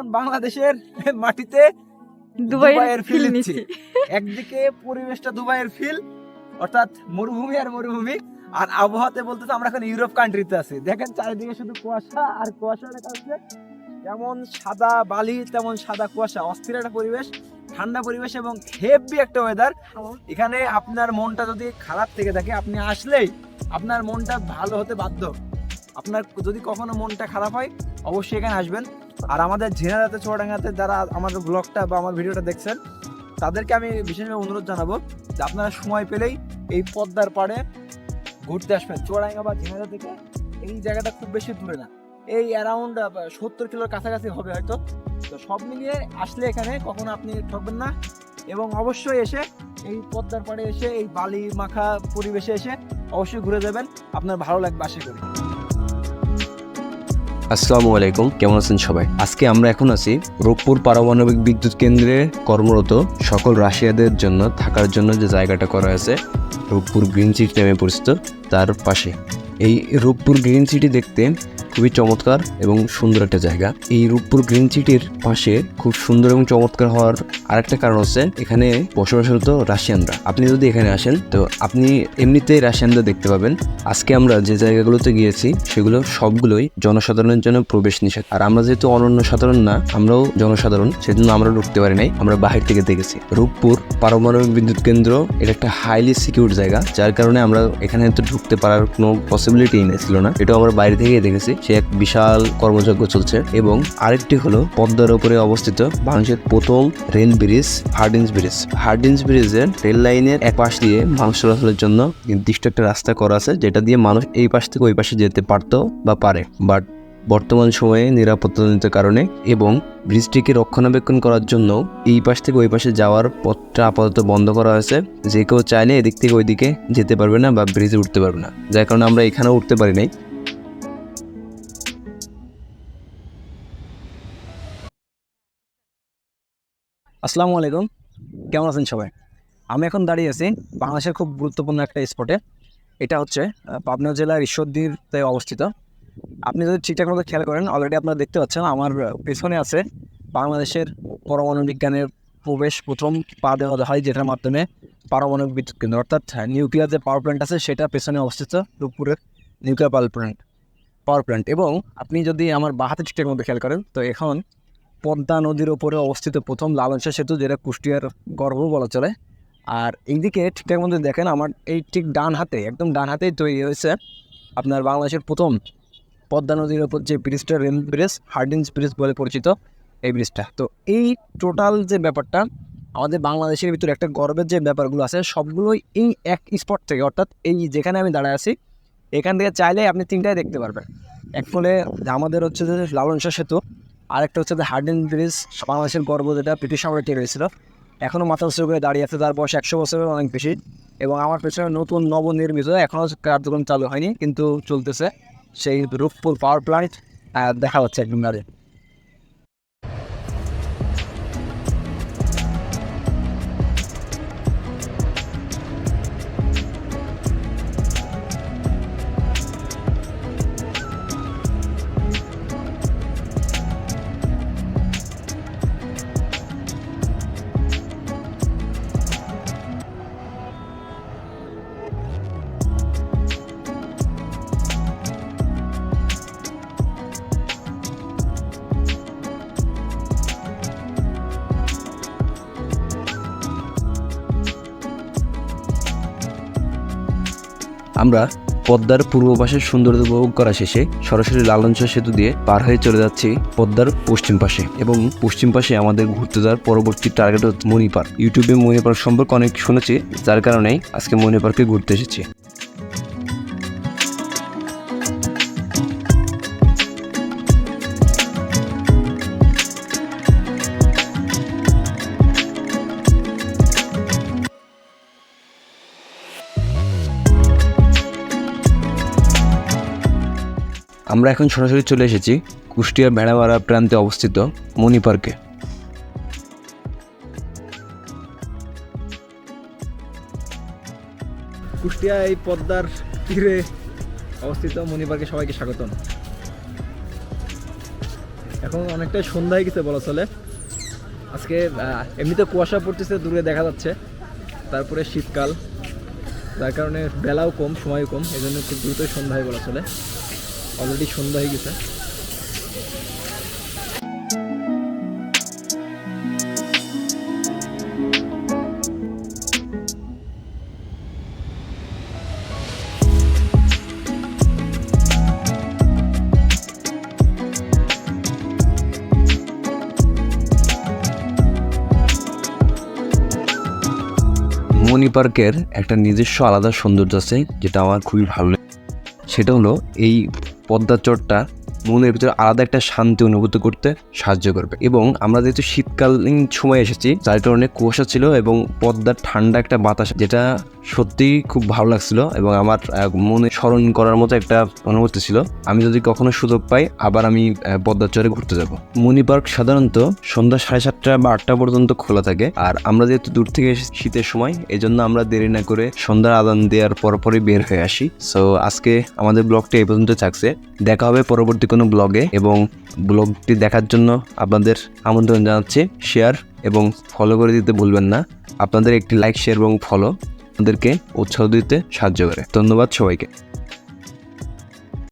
এখন বাংলাদেশের মাটিতে দুবাইয়ের ফিল নিচ্ছি। একদিকে পরিবেশটা দুবাইয়ের ফিল, অর্থাৎ মরুভূমি আর মরুভূমি, আর আবহাওয়াতে বলতেছে আমরা এখন ইউরোপ কান্ট্রিতে আছি। দেখেন চারিদিকে শুধু কুয়াশা আর কুয়াশা লেখা আছে, যেমন সাদা বালি তেমন সাদা কুয়াশা, অস্থির একটা পরিবেশ, ঠান্ডা পরিবেশ এবং হেভি একটা ওয়েদার। এখানে আপনার মনটা যদি খারাপ থেকে থাকে, আপনি আসলেই আপনার মনটা ভালো হতে বাধ্য। আপনার যদি কখনো মনটা খারাপ হয় অবশ্যই এখানে আসবেন। আর আমাদের ঝিনাইদহে চুয়াডাঙ্গাতে যারা আমাদের ব্লগটা বা আমার ভিডিওটা দেখছেন, তাদেরকে আমি বিশেষভাবে অনুরোধ জানাবো যে আপনারা সময় পেলেই এই পদ্মার পাড়ে ঘুরতে আসবেন। চুয়াডাঙ্গা বা ঝিনাইদহ থেকে এই জায়গাটা খুব বেশি দূরে না, এই অ্যারাউন্ড 70 কিলোর কাছাকাছি হবে হয়তো। তো সব মিলিয়ে আসলে এখানে কখনো আপনি ঠকবেন না, এবং অবশ্যই এসে এই পদ্মার পাড়ে এসে এই বালি মাখা পরিবেশে এসে অবশ্যই ঘুরে যাবেন, আপনার ভালো লাগবে আশা করি। আসসালামু আলাইকুম, কেমন আছেন সবাই? আজকে আমরা এখন আছি রূপপুর পারমাণবিক বিদ্যুৎ কেন্দ্রে কর্মরত সকল রাশিয়াদের জন্য থাকার জন্য যে জায়গাটা করা আছে রূপপুর গ্রিন সিটি নামে পরিচিত, তার পাশে। এই রূপপুর গ্রিন সিটি দেখতে খুবই চমৎকার এবং সুন্দর একটা জায়গা। এই রূপপুর গ্রিন সিটির পাশে খুব সুন্দর এবং চমৎকার হওয়ার আরেকটা কারণ হচ্ছে এখানে বসবাসরত রাশিয়ানরা। আপনি যদি এখানে আসেন তো আপনি এমনিতেই রাশিয়ানদের দেখতে পাবেন। আজকে আমরা যে জায়গাগুলোতে গিয়েছি সেগুলো সবগুলোই জনসাধারণের জন্য প্রবেশ নিষেধ। আর আমরা যেহেতু অনন্য সাধারণ না, আমরাও জনসাধারণ, সেজন্য আমরা ঢুকতে পারি নাই, আমরা বাহির থেকে দেখেছি। রূপপুর পারমাণবিক বিদ্যুৎ কেন্দ্র এটা একটা হাইলি সিকিউর জায়গা, যার কারণে আমরা এখানে তো ঢুকতে পারার কোনো পসিবিলিটি ছিল না। এটাও আমরা বাইরে থেকেই দেখেছি। সে এক বিশাল কর্মযজ্ঞ চলছে। এবং আরেকটি হলো পদ্মার উপরে অবস্থিত বাংলাদেশের প্রথম rail bridge Hardinge bridge. Hardinge ব্রিজের রেল লাইনের এক পাশ দিয়ে মানুষ চলাচলের জন্য নির্দিষ্ট একটা রাস্তা করা আছে, যেটা দিয়ে মানুষ এই পাশ থেকে ওই পাশে যেতে পারতো বা পারে। বাট বর্তমান সময়ে নিরাপত্তাজনিত কারণে এবং ব্রিজটিকে রক্ষণাবেক্ষণ করার জন্য এই পাশ থেকে ওই পাশে যাওয়ার পথটা আপাতত বন্ধ করা হয়েছে। যে কেউ চাইলে এদিক থেকে ওইদিকে যেতে পারবে না বা ব্রিজে উঠতে পারবে না, যার কারণে আমরা এখানেও উঠতে পারি নাই। আসসালামু আলাইকুম, কেমন আছেন সবাই? আমি এখন দাঁড়িয়ে আছি বাংলাদেশের খুব গুরুত্বপূর্ণ একটা স্পটে। এটা হচ্ছে পাবনা জেলার ঈশ্বরদীতে অবস্থিত। আপনি যদি ঠিকঠাক মতো খেয়াল করেন, অলরেডি আপনারা দেখতে পাচ্ছেন আমার পেছনে আছে বাংলাদেশের পরমাণু বিজ্ঞানের প্রবেশ প্রথম পা দেওয়া হয়, যেটার মাধ্যমে পারমাণবিক বিদ্যুৎ কেন্দ্র অর্থাৎ নিউক্লিয়ার যে পাওয়ার প্ল্যান্ট আছে সেটা পেছনে অবস্থিত, রূপপুরের নিউক্লিয়ার পাওয়ার প্ল্যান্ট। এবং আপনি যদি আমার বাঁ হাতে ঠিকঠাক মতো খেয়াল করেন তো এখন পদ্মা নদীর ওপরে অবস্থিত প্রথম লালনশাহ সেতু, যেটা কুষ্টিয়ার গর্ব বলা চলে। আর এইদিকে ঠিকঠাক মতো দেখেন, আমার এই ঠিক ডান হাতে, একদম ডান হাতেই তৈরি হয়েছে আপনার বাংলাদেশের প্রথম পদ্মা নদীর ওপর যে ব্রিজটা, রেল ব্রিজ, হার্ডিঞ্জ ব্রিজ বলে পরিচিত এই ব্রিজটা। তো এই টোটাল যে ব্যাপারটা আমাদের বাংলাদেশের ভিতরে একটা গর্বের যে ব্যাপারগুলো আছে সবগুলোই এই এক স্পট থেকে, অর্থাৎ এই যেখানে আমি দাঁড়ায় আছি এখান থেকে চাইলে আপনি তিনটাই দেখতে পারবেন। এক ফলে আমাদের হচ্ছে যে লালনশাহ সেতু, আরেকটা হচ্ছে যে হার্ডিঞ্জ ব্রিজ, বাংলাদেশের গর্ব, যেটা ব্রিটিশ আমলে তৈরি হয়েছিল, এখনও মাথা উঁচু করে দাঁড়িয়ে আছে, তার বয়স 100 বছরের অনেক বেশি। এবং আমার পেছনে নতুন নবনির্মিত, এখনও কার্যক্রম চালু হয়নি কিন্তু চলতেছে, সেই রূপপুর পাওয়ার প্ল্যান্ট দেখা হচ্ছে একদম দাঁড়িয়ে। আমরা পদ্মার পূর্ব পাশের সৌন্দর্য উপভোগ করা শেষে সরাসরি লালনশাহ সেতু দিয়ে পার হয়ে চলে যাচ্ছি পদ্মার পশ্চিম পাশে। এবং পশ্চিম পাশে আমাদের ঘুরতে যাওয়ার পরবর্তী টার্গেট হচ্ছে মণি পার্ক। ইউটিউবে মণি পার্ক সম্পর্কে অনেক শুনেছি, যার কারণেই আজকে মণি পার্কে ঘুরতে এসেছি। আমরা এখন সরাসরি চলে এসেছি কুষ্টিয়া ভেড়ামারা প্রান্তে অবস্থিত মণি পার্কে। কুষ্টিয়া এই পদ্মার তীরে অবস্থিত মণি পার্কে সবাইকে স্বাগতম। এখন অনেকটাই সন্ধ্যায় গেছে বলা চলে। আজকে এমনিতে কুয়াশা পড়তেছে, দূরে দেখা যাচ্ছে, তারপরে শীতকাল, যার কারণে বেলাও কম, সময়ও কম, এই জন্য খুব দ্রুতই সন্ধ্যায় বলা চলে। অলরেডি সন্ধ্যা হয়ে গেছে। মনি পার্কের একটা নিজস্ব আলাদা সৌন্দর্য আছে, যেটা আমার খুবই ভালো লাগে। সেটা হলো এই পদ্মা চটটা মনের ভিতরে আলাদা একটা শান্তি অনুভূত করতে সাহায্য করবে। এবং আমরা যেহেতু শীতকালীন সময় এসেছি, যার কারণে কুয়াশা ছিল এবং পদ্মার ঠান্ডা একটা বাতাস, যেটা সত্যিই খুব ভালো লাগছিল এবং আমার মনে স্মরণ করার মতো একটা অনুভূতি ছিল। আমি যদি কখনো সুযোগ পাই, আবার আমি পদ্মার চরে ঘুরতে যাব। মনি পার্ক সাধারণত সন্ধ্যা 7:30 বা 8টা পর্যন্ত খোলা থাকে। আর আমরা যেহেতু দূর থেকে এসেছি শীতের সময়, এই জন্য আমরা দেরি না করে সন্ধ্যার আজান দেওয়ার পরপরই বের হয়ে আসি। সো আজকে আমাদের ব্লগটি এই পর্যন্ত থাকছে। দেখা হবে পরবর্তী কোনো ব্লগে, এবং ব্লগটি দেখার জন্য আপনাদের আমন্ত্রণ জানাচ্ছি। শেয়ার এবং ফলো করে দিতে ভুলবেন না। আপনাদের একটি লাইক, শেয়ার এবং ফলো আমাদেরকে উৎসাহ দিতে সাহায্য করে। ধন্যবাদ সবাইকে।